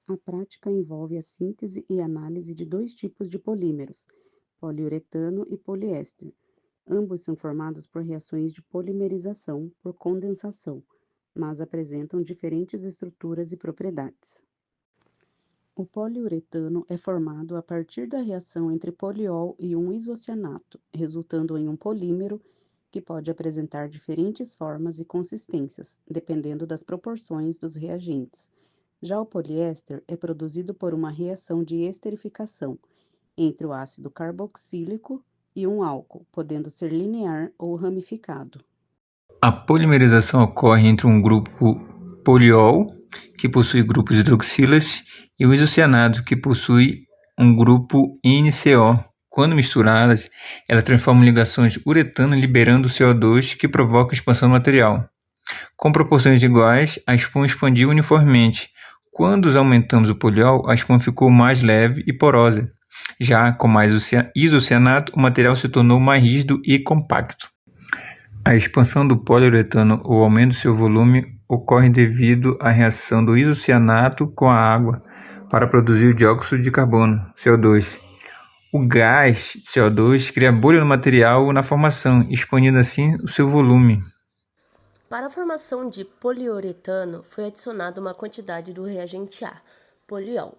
A prática envolve a síntese e análise de dois tipos de polímeros, poliuretano e poliéster. Ambos são formados por reações de polimerização por condensação, mas apresentam diferentes estruturas e propriedades. O poliuretano é formado a partir da reação entre poliol e um isocianato, resultando em um polímero que pode apresentar diferentes formas e consistências, dependendo das proporções dos reagentes. Já o poliéster é produzido por uma reação de esterificação entre o ácido carboxílico e um álcool, podendo ser linear ou ramificado. A polimerização ocorre entre um grupo poliol, que possui grupos hidroxilas, e o isocianato, que possui um grupo NCO. Quando misturadas, elas transformam ligações uretano liberando CO2, que provoca a expansão do material. Com proporções iguais, a espuma expandiu uniformemente. Quando aumentamos o poliol, a espuma ficou mais leve e porosa. Já com mais isocianato, o material se tornou mais rígido e compacto. A expansão do poliuretano ou aumento do seu volume ocorre devido à reação do isocianato com a água para produzir o dióxido de carbono, CO2. O gás CO2 cria bolha no material na formação, expandindo assim o seu volume. Para a formação de poliuretano, foi adicionada uma quantidade do reagente A, poliol,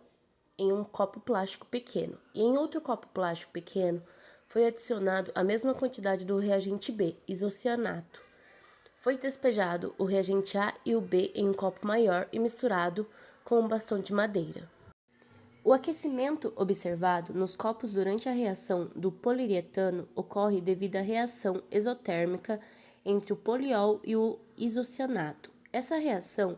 em um copo plástico pequeno, e em outro copo plástico pequeno foi adicionado a mesma quantidade do reagente B, isocianato. Foi despejado o reagente A e o B em um copo maior e misturado com um bastão de madeira. O aquecimento observado nos copos durante a reação do poliuretano ocorre devido à reação exotérmica entre o poliol e o isocianato. Essa reação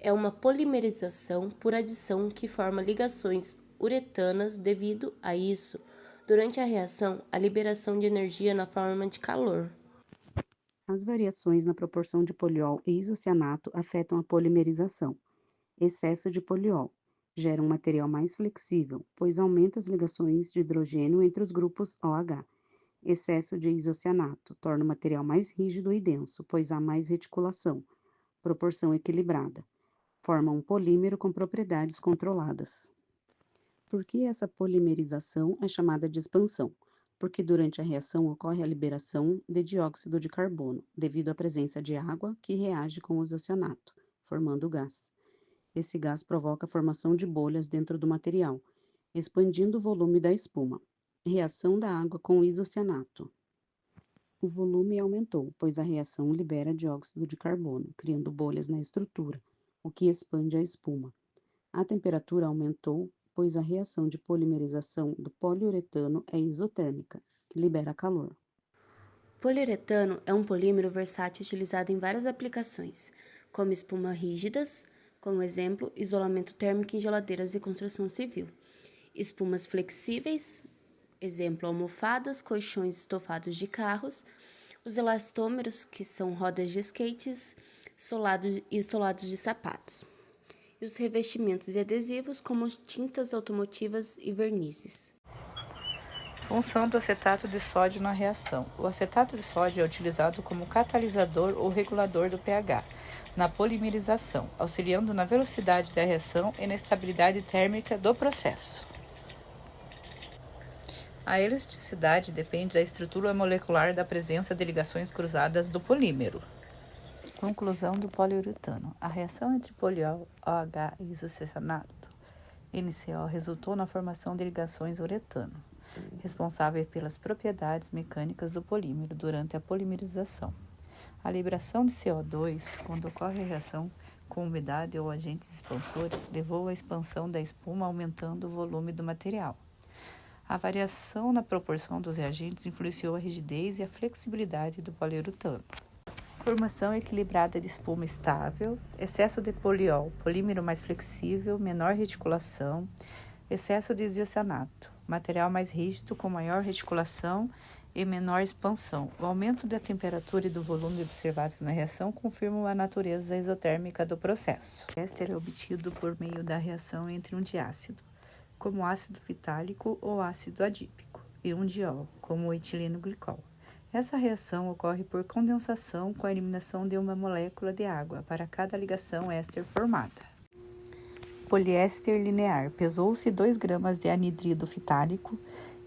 é uma polimerização por adição que forma ligações uretanas. Devido a isso, durante a reação, a liberação de energia na forma de calor. As variações na proporção de poliol e isocianato afetam a polimerização. Excesso de poliol gera um material mais flexível, pois aumenta as ligações de hidrogênio entre os grupos OH. Excesso de isocianato torna o material mais rígido e denso, pois há mais reticulação. Proporção equilibrada. Forma um polímero com propriedades controladas. Por que essa polimerização é chamada de expansão? Porque durante a reação ocorre a liberação de dióxido de carbono, devido à presença de água que reage com o isocianato, formando gás. Esse gás provoca a formação de bolhas dentro do material, expandindo o volume da espuma. Reação da água com o isocianato. O volume aumentou, pois a reação libera dióxido de carbono, criando bolhas na estrutura, o que expande a espuma. A temperatura aumentou, pois a reação de polimerização do poliuretano é isotérmica, que libera calor. Poliuretano é um polímero versátil utilizado em várias aplicações, como espuma rígidas, como exemplo, isolamento térmico em geladeiras e construção civil. Espumas flexíveis, exemplo, almofadas, colchões estofados de carros. Os elastômeros, que são rodas de skates e solados de sapatos. E os revestimentos e adesivos, como tintas automotivas e vernizes. Função do acetato de sódio na reação. O acetato de sódio é utilizado como catalisador ou regulador do pH na polimerização, auxiliando na velocidade da reação e na estabilidade térmica do processo. A elasticidade depende da estrutura molecular da presença de ligações cruzadas do polímero. Conclusão do poliuretano. A reação entre poliol, OH e isocianato, NCO, resultou na formação de ligações uretano, responsáveis pelas propriedades mecânicas do polímero durante a polimerização. A liberação de CO2, quando ocorre a reação com umidade ou agentes expansores, levou à expansão da espuma, aumentando o volume do material. A variação na proporção dos reagentes influenciou a rigidez e a flexibilidade do poliuretano. Formação equilibrada de espuma estável, excesso de poliol, polímero mais flexível, menor reticulação, excesso de isocianato, material mais rígido com maior reticulação e menor expansão. O aumento da temperatura e do volume observados na reação confirmam a natureza isotérmica do processo. O éster é obtido por meio da reação entre um diácido, como ácido fitálico ou ácido adípico, e um diol, como o etileno glicol. Essa reação ocorre por condensação com a eliminação de uma molécula de água para cada ligação éster formada. Poliéster linear. Pesou-se 2 gramas de anidrido fitálico.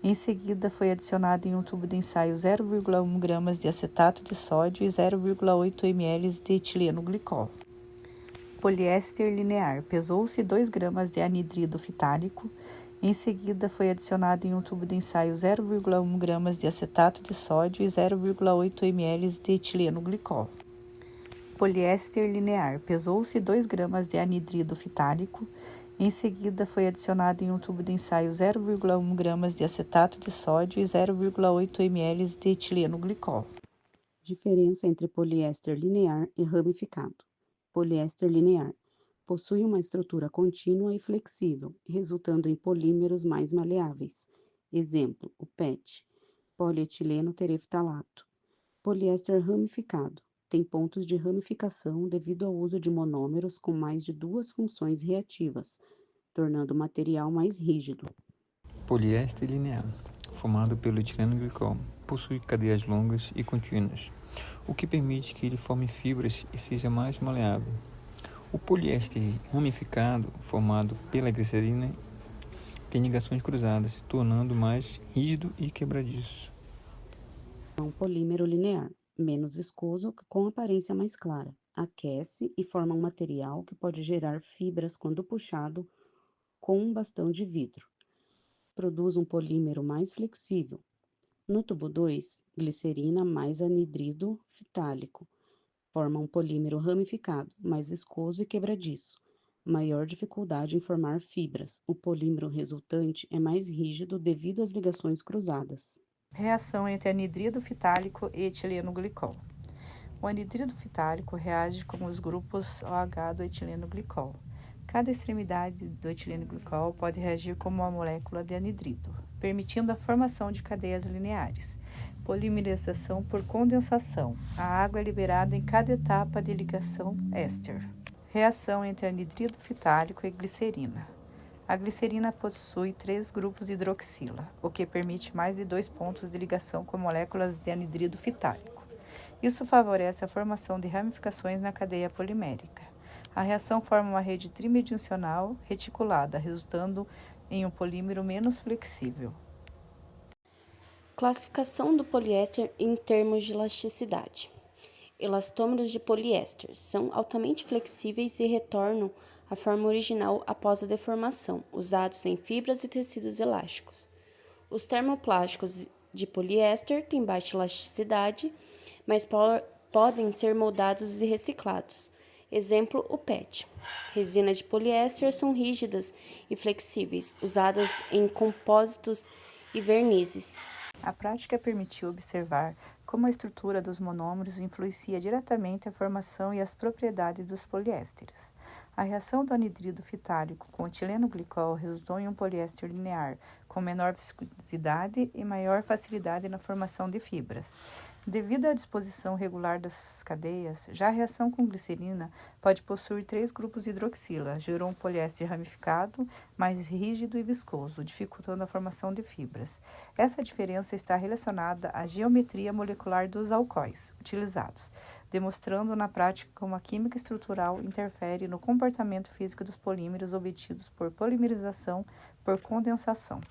Em seguida, foi adicionado em um tubo de ensaio 0,1 gramas de acetato de sódio e 0,8 ml de etileno glicol. Poliéster linear. Pesou-se 2 gramas de anidrido fitálico. Em seguida, foi adicionado em um tubo de ensaio 0,1 gramas de acetato de sódio e 0,8 ml de etileno glicol. Poliéster linear. Pesou-se 2 gramas de anidrido fitálico. Em seguida, foi adicionado em um tubo de ensaio 0,1 gramas de acetato de sódio e 0,8 ml de etileno glicol. Diferença entre poliéster linear e ramificado. Poliéster linear possui uma estrutura contínua e flexível, resultando em polímeros mais maleáveis. Exemplo, o PET, polietileno tereftalato. Poliéster ramificado tem pontos de ramificação devido ao uso de monômeros com mais de 2 funções reativas, tornando o material mais rígido. Poliéster linear, formado pelo etileno glicol, possui cadeias longas e contínuas, o que permite que ele forme fibras e seja mais maleável. O poliéster ramificado, formado pela glicerina, tem ligações cruzadas, tornando mais rígido e quebradiço. É um polímero linear, menos viscoso, com aparência mais clara. Aquece e forma um material que pode gerar fibras quando puxado com um bastão de vidro. Produz um polímero mais flexível. No tubo 2, glicerina mais anidrido fitálico. Forma um polímero ramificado, mais viscoso e quebradiço. Maior dificuldade em formar fibras. O polímero resultante é mais rígido devido às ligações cruzadas. Reação entre anidrido fitálico e etileno glicol. O anidrido fitálico reage com os grupos OH do etileno glicol. Cada extremidade do etileno glicol pode reagir como uma molécula de anidrido, permitindo a formação de cadeias lineares. Polimerização por condensação. A água é liberada em cada etapa de ligação éster. Reação entre anidrido fitálico e glicerina. A glicerina possui 3 grupos de hidroxila, o que permite mais de 2 pontos de ligação com moléculas de anidrido fitálico. Isso favorece a formação de ramificações na cadeia polimérica. A reação forma uma rede tridimensional reticulada, resultando em um polímero menos flexível. Classificação do poliéster em termos de elasticidade. Elastômeros de poliéster são altamente flexíveis e retornam à forma original após a deformação, usados em fibras e tecidos elásticos. Os termoplásticos de poliéster têm baixa elasticidade, mas podem ser moldados e reciclados. Exemplo, o PET. Resinas de poliéster são rígidas e flexíveis, usadas em compósitos e vernizes. A prática permitiu observar como a estrutura dos monômeros influencia diretamente a formação e as propriedades dos poliésteres. A reação do anidrido fitálico com o etileno glicol resultou em um poliéster linear, com menor viscosidade e maior facilidade na formação de fibras. Devido à disposição regular das cadeias, já a reação com glicerina pode possuir 3 grupos de hidroxila, gerou um poliéster ramificado, mais rígido e viscoso, dificultando a formação de fibras. Essa diferença está relacionada à geometria molecular dos alcoóis utilizados, demonstrando na prática como a química estrutural interfere no comportamento físico dos polímeros obtidos por polimerização por condensação.